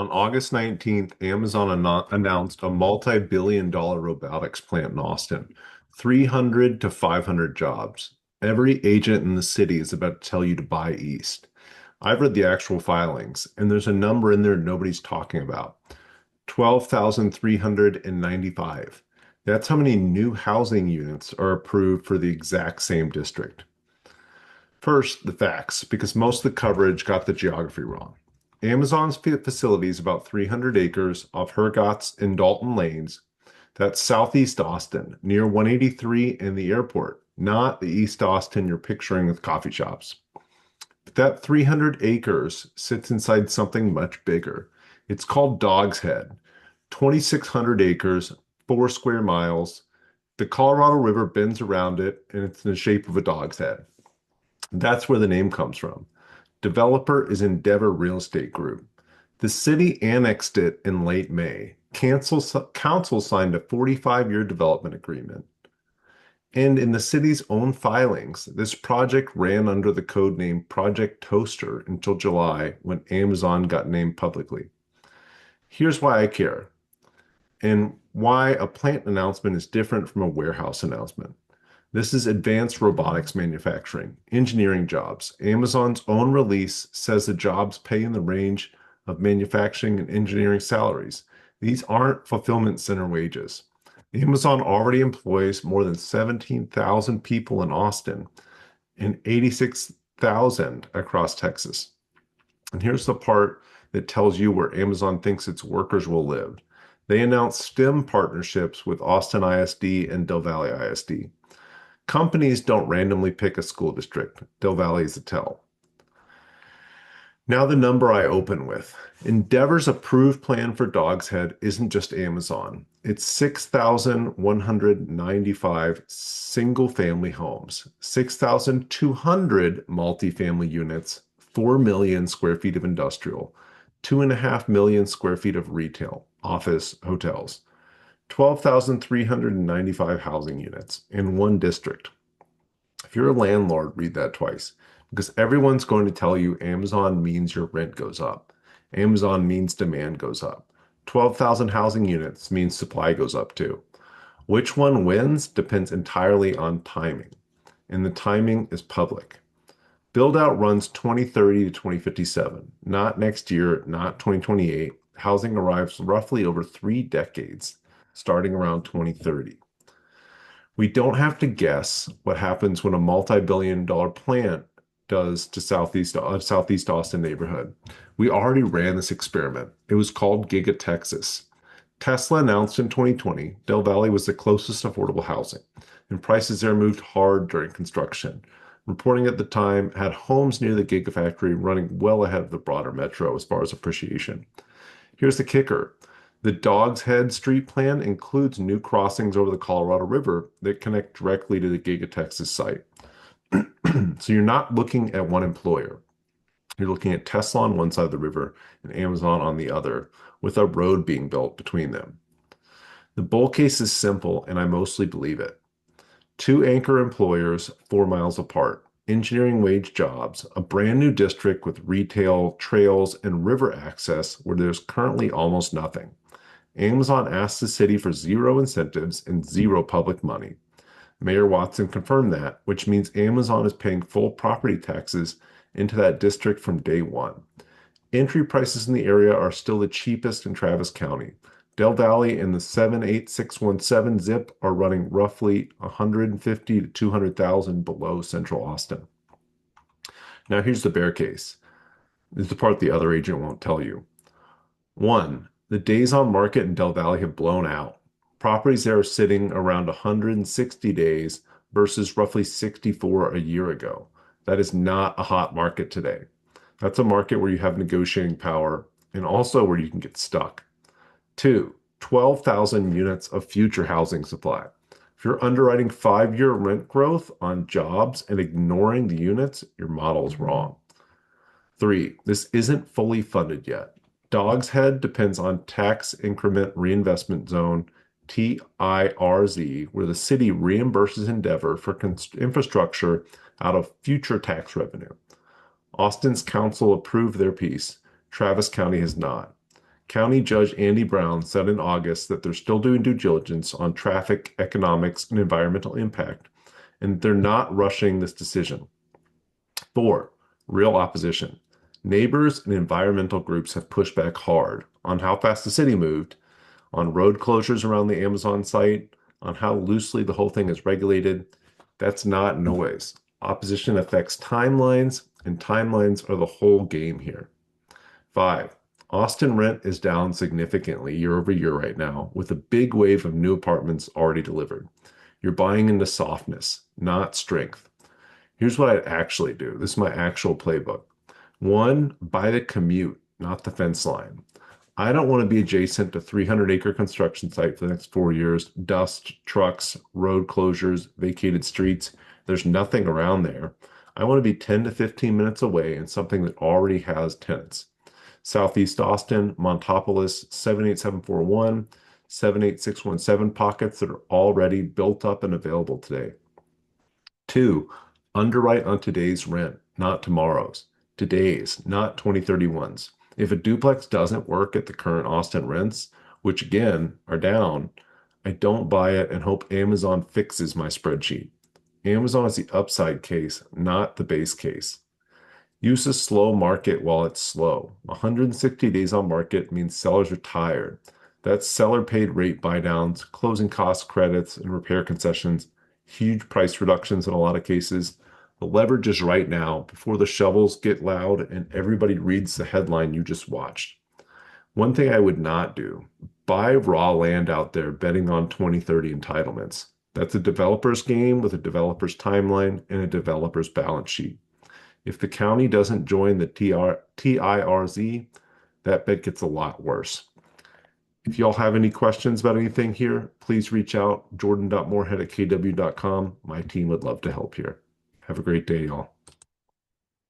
On August 19th, Amazon announced a multi-billion dollar robotics plant in Austin. 300 to 500 jobs. Every agent in the city is about to tell you to buy East. I've read the actual filings, and there's a number in there nobody's talking about. 12,395. That's how many new housing units are approved for the exact same district. First, the facts, because most of the coverage got the geography wrong. Amazon's facility is about 300 acres off Hergott's and Dalton Lanes. That's southeast Austin, near 183 and the airport, not the East Austin you're picturing with coffee shops. But that 300 acres sits inside something much bigger. It's called Dog's Head, 2,600 acres, 4 square miles. The Colorado River bends around it, and it's in the shape of a dog's head. That's where the name comes from. Developer is Endeavor Real Estate Group. The city annexed it in late May. Council signed a 45-year development agreement. And in the city's own filings, this project ran under the code name Project Toaster until July when Amazon got named publicly. Here's why I care and why a plant announcement is different from a warehouse announcement. This is advanced robotics manufacturing, engineering jobs. Amazon's own release says the jobs pay in the range of manufacturing and engineering salaries. These aren't fulfillment center wages. Amazon already employs more than 17,000 people in Austin and 86,000 across Texas. And here's the part that tells you where Amazon thinks its workers will live. They announced STEM partnerships with Austin ISD and Del Valle ISD. Companies don't randomly pick a school district. Del Valle is a tell. Now the number I open with. Endeavor's approved plan for Dog's Head isn't just Amazon. It's 6,195 single-family homes, 6,200 multifamily units, 4 million square feet of industrial, 2.5 million square feet of retail, office, hotels, 12,395 housing units in one district. If you're a landlord, read that twice because everyone's going to tell you Amazon means your rent goes up. Amazon means demand goes up. 12,000 housing units means supply goes up too. Which one wins depends entirely on timing, and the timing is public. Build out runs 2030 to 2057, not next year, not 2028. Housing arrives roughly over 3 decades, starting around 2030. We don't have to guess what happens when a multi-billion dollar plant does to Southeast Austin neighborhood. We already ran this experiment. It was called Giga Texas. Tesla announced in 2020 Del Valle was the closest affordable housing, and prices there moved hard during construction. Reporting at the time had homes near the Gigafactory running well ahead of the broader metro as far as appreciation. Here's the kicker. The Dog's Head street plan includes new crossings over the Colorado River that connect directly to the Giga Texas site. So you're not looking at one employer. You're looking at Tesla on one side of the river and Amazon on the other, with a road being built between them. The bull case is simple, and I mostly believe it. Two anchor employers 4 miles apart, engineering wage jobs, a brand new district with retail, trails, and river access where there's currently almost nothing. Amazon asked the city for zero incentives and zero public money. Mayor Watson confirmed that, which means Amazon is paying full property taxes into that district from day one. Entry prices in the area are still the cheapest in Travis County. Del Valle and the 78617 zip are running roughly 150 to 200,000 below Central Austin. Now here's the bear case. This is the part the other agent won't tell you. One, the days on market in Del Valle have blown out. Properties there are sitting around 160 days versus roughly 64 a year ago. That is not a hot market today. That's a market where you have negotiating power and also where you can get stuck. Two, 12,000 units of future housing supply. If you're underwriting 5-year rent growth on jobs and ignoring the units, your model is wrong. Three, this isn't fully funded yet. Dog's Head depends on tax increment reinvestment zone, TIRZ, where the city reimburses Endeavor for infrastructure out of future tax revenue. Austin's council approved their piece. Travis County has not. County Judge Andy Brown said in August that they're still doing due diligence on traffic, economics, and environmental impact, and they're not rushing this decision. 4. Real opposition. Neighbors and environmental groups have pushed back hard on how fast the city moved, on road closures around the Amazon site, on how loosely the whole thing is regulated. That's not noise. Opposition affects timelines, and timelines are the whole game here. 5. Austin rent is down significantly year over year right now, with a big wave of new apartments already delivered. You're buying into softness, not strength. Here's what I'd actually do. This is my actual playbook. 1, buy the commute, not the fence line. I don't want to be adjacent to 300-acre construction site for the next 4 years. Dust, trucks, road closures, vacated streets. There's nothing around there. I want to be 10 to 15 minutes away in something that already has tenants. Southeast Austin, Montopolis, 78741, 78617 pockets that are already built up and available today. 2, underwrite on today's rent, not tomorrow's. Today's, not 2031's. If a duplex doesn't work at the current Austin rents, which again are down, I don't buy it and hope Amazon fixes my spreadsheet. Amazon is the upside case, not the base case. Use a slow market while it's slow. 160 days on market means sellers are tired. That's seller paid rate buy downs, closing cost credits, and repair concessions, huge price reductions in a lot of cases. The leverage is right now before the shovels get loud and everybody reads the headline you just watched. One thing I would not do, buy raw land out there betting on 2030 entitlements. That's a developer's game with a developer's timeline and a developer's balance sheet. If the county doesn't join the TIRZ, that bet gets a lot worse. If y'all have any questions about anything here, please reach out, jordan.moorhead@kw.com. My team would love to help here. Have a great day, y'all.